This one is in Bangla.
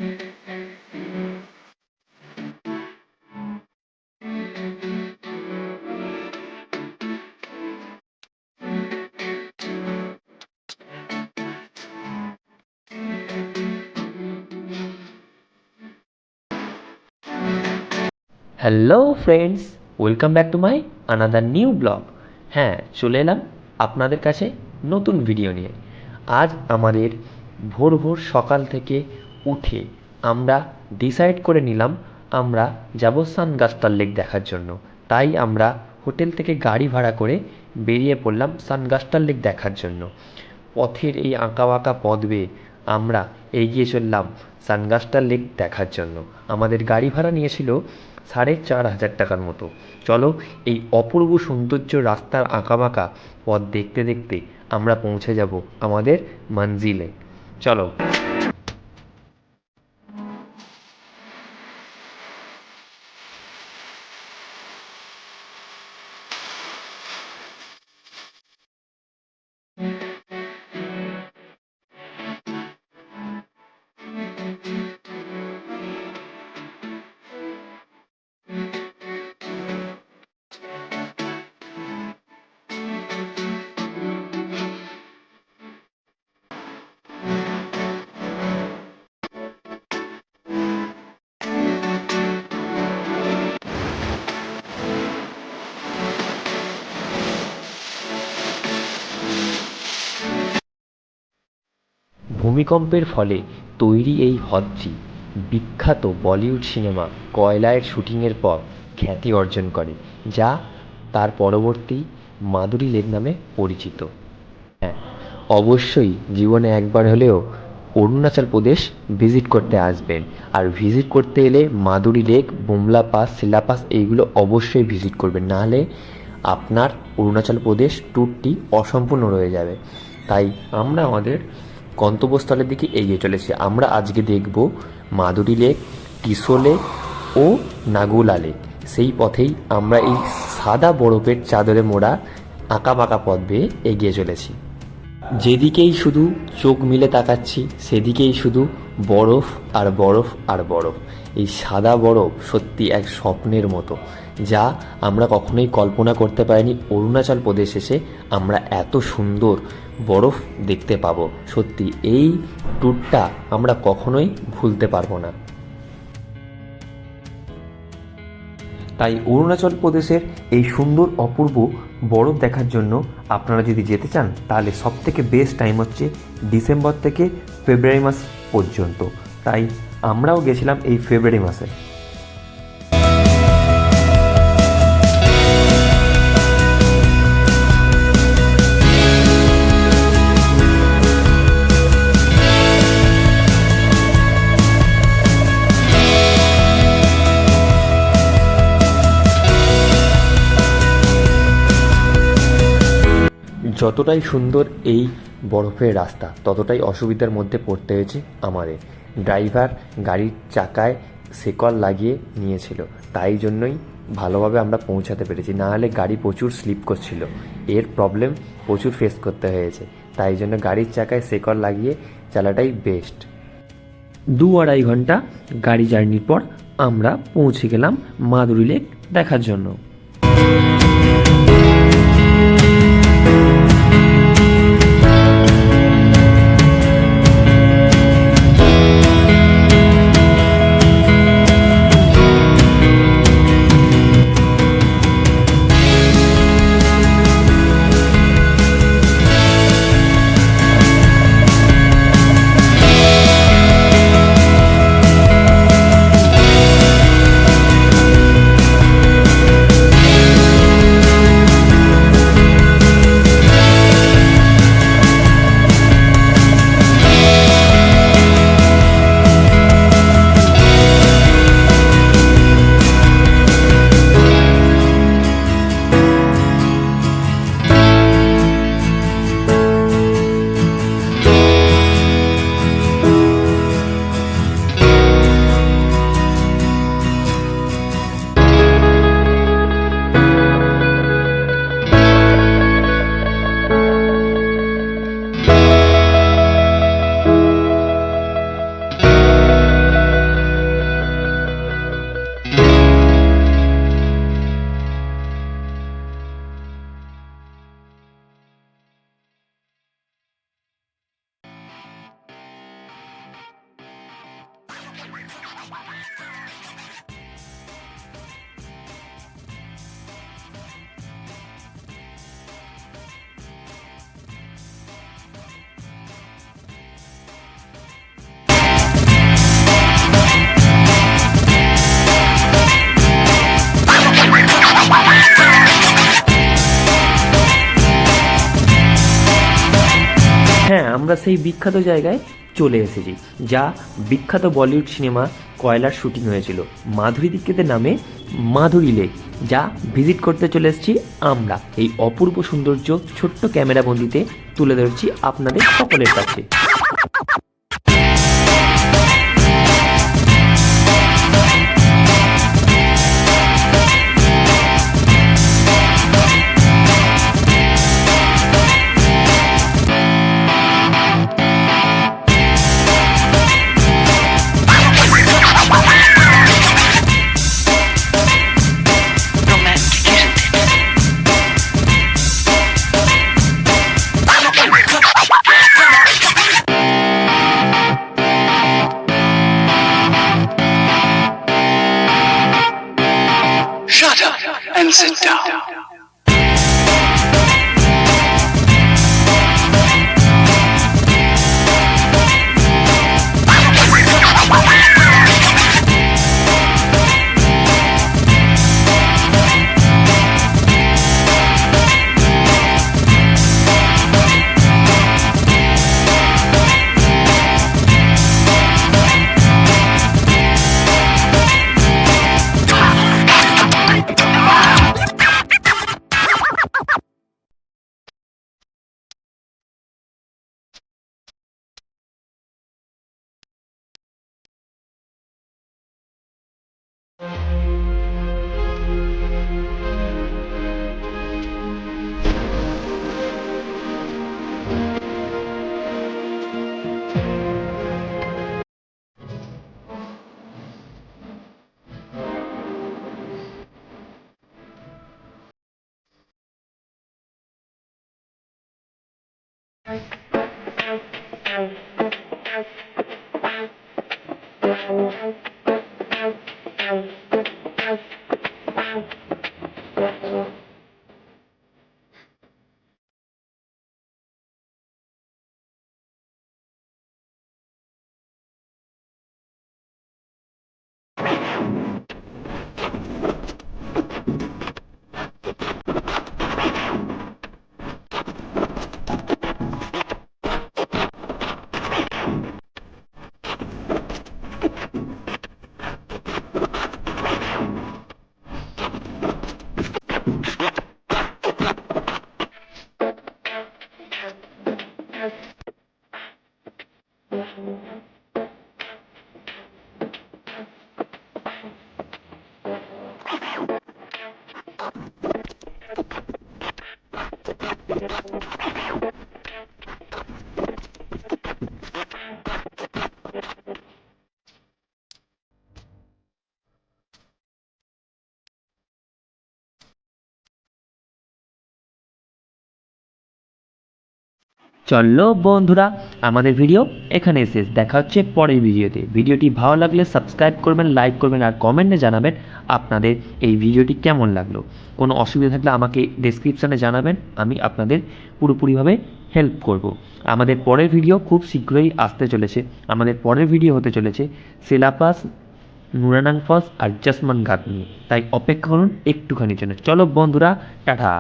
Hello friends, welcome back to my another new blog. হ্যাঁ, চলে এলাম আপনাদের কাছে নতুন ভিডিও নিয়ে। আজ আমাদের ভোর ভোর সকাল থেকে উঠে আমরা ডিসাইড করে নিলাম আমরা যাব সানগাস্টার লেক দেখার জন্য। তাই আমরা হোটেল থেকে গাড়ি ভাড়া করে বেরিয়ে পড়লাম সানগাস্টার লেক দেখার জন্য। পথের এই আঁকা বাঁকা পথ বেয়ে আমরা এগিয়ে চললাম সানগাস্টার লেক দেখার জন্য। আমাদের গাড়ি ভাড়া নিয়েছিল 4,500 টাকার মতো। চলো এই অপূর্ব সৌন্দর্য রাস্তার আঁকাবাঁকা পথ দেখতে দেখতে আমরা পৌঁছে যাব আমাদের মঞ্জিলে। চলো। ভূমিকম্পের ফলে তৈরি এই হ্রদটি বিখ্যাত বলিউড সিনেমা কয়লার শুটিংয়ের পর খ্যাতি অর্জন করে, যা তার পরবর্তী মাধুরী লেক নামে পরিচিত। হ্যাঁ, অবশ্যই জীবনে একবার হলেও অরুণাচল প্রদেশ ভিজিট করতে আসবেন। আর ভিজিট করতে এলে মাধুরী লেক, বুমলা পাস, শিলা পাস এইগুলো অবশ্যই ভিজিট করবেন, নাহলে আপনার অরুণাচল প্রদেশ ট্যুরটি অসম্পূর্ণ রয়ে যাবে। তাই আমরা আমাদের গন্তব্যস্থলের দিকে এগিয়ে চলেছি। আমরা আজকে দেখব মাধুরী লেক, টিসো লেক ও নাগুলা লেক। সেই পথেই আমরা এই সাদা বরফের চাদরে মোড়া আঁকা বাঁকা পথ বেয়ে এগিয়ে চলেছি। যেদিকেই শুধু চোখ মিলে তাকাচ্ছি সেদিকেই শুধু বরফ আর বরফ আর বরফ। এই সাদা বরফ সত্যি এক স্বপ্নের মতো, যা আমরা কখনোই কল্পনা করতে পারিনি অরুণাচল প্রদেশ এসে আমরা এত সুন্দর বরফ দেখতে পাবো। সত্যি এই ট্যুরটা আমরা কখনোই ভুলতে পারবো না। তাই অরুণাচল প্রদেশের এই সুন্দর অপূর্ব বরফ দেখার জন্য আপনারা যদি যেতে চান তাহলে সবথেকে বেস্ট টাইম হচ্ছে ডিসেম্বর থেকে ফেব্রুয়ারি মাস পর্যন্ত। তাই আমরাও গেছিলাম এই ফেব্রুয়ারি মাসে। যতটাই সুন্দর এই বরফের রাস্তা, ততটাই অসুবিধার মধ্যে পড়তে হয়েছে আমাদের। ড্রাইভার গাড়ির চাকায় শেকল লাগিয়ে নিয়েছিল, তাই জন্যই ভালোভাবে আমরা পৌঁছাতে পেরেছি, নাহলে গাড়ি প্রচুর স্লিপ করছিল। এর প্রবলেম প্রচুর ফেস করতে হয়েছে, তাই জন্য গাড়ির চাকায় শেকল লাগিয়ে চালাটাই বেস্ট। 2-2.5 ঘন্টা গাড়ি জার্নির পর আমরা পৌঁছে গেলাম মাধুরী লেক দেখার জন্য। আমরা সেই বিখ্যাত জায়গায় চলে এসেছি, যা বিখ্যাত বলিউড সিনেমা কয়লার শুটিং হয়েছিল মাধুরী দীক্ষিতের নামে মাধুরী লেক, যা ভিজিট করতে চলে এসেছি আমরা। এই অপূর্ব সৌন্দর্য ছোট্ট ক্যামেরাবন্দিতে তুলে ধরছি আপনাদের সকলের কাছে। Shut up and sit down. চলো বন্ধুরা, আমাদের ভিডিও এখানে শেষ। দেখা হচ্ছে পরের ভিডিওতে। ভিডিওটি ভালো লাগলে সাবস্ক্রাইব করবেন, লাইক করবেন আর কমেন্টে জানাবেন আপনাদের এই ভিডিওটি কেমন লাগলো। কোনো অসুবিধা থাকলে আমাকে ডেসক্রিপশানে জানাবেন, আমি আপনাদের পুরোপুরিভাবে হেল্প করব। আমাদের পরের ভিডিও খুব শীঘ্রই আসতে চলেছে। আমাদের পরের ভিডিও হতে চলেছে সিলাপাস, নুরানাং ফলস আর জাসমান ঘাট নিয়ে। তাই অপেক্ষা করুন একটুখানির জন্য। চলো বন্ধুরা, টাটা।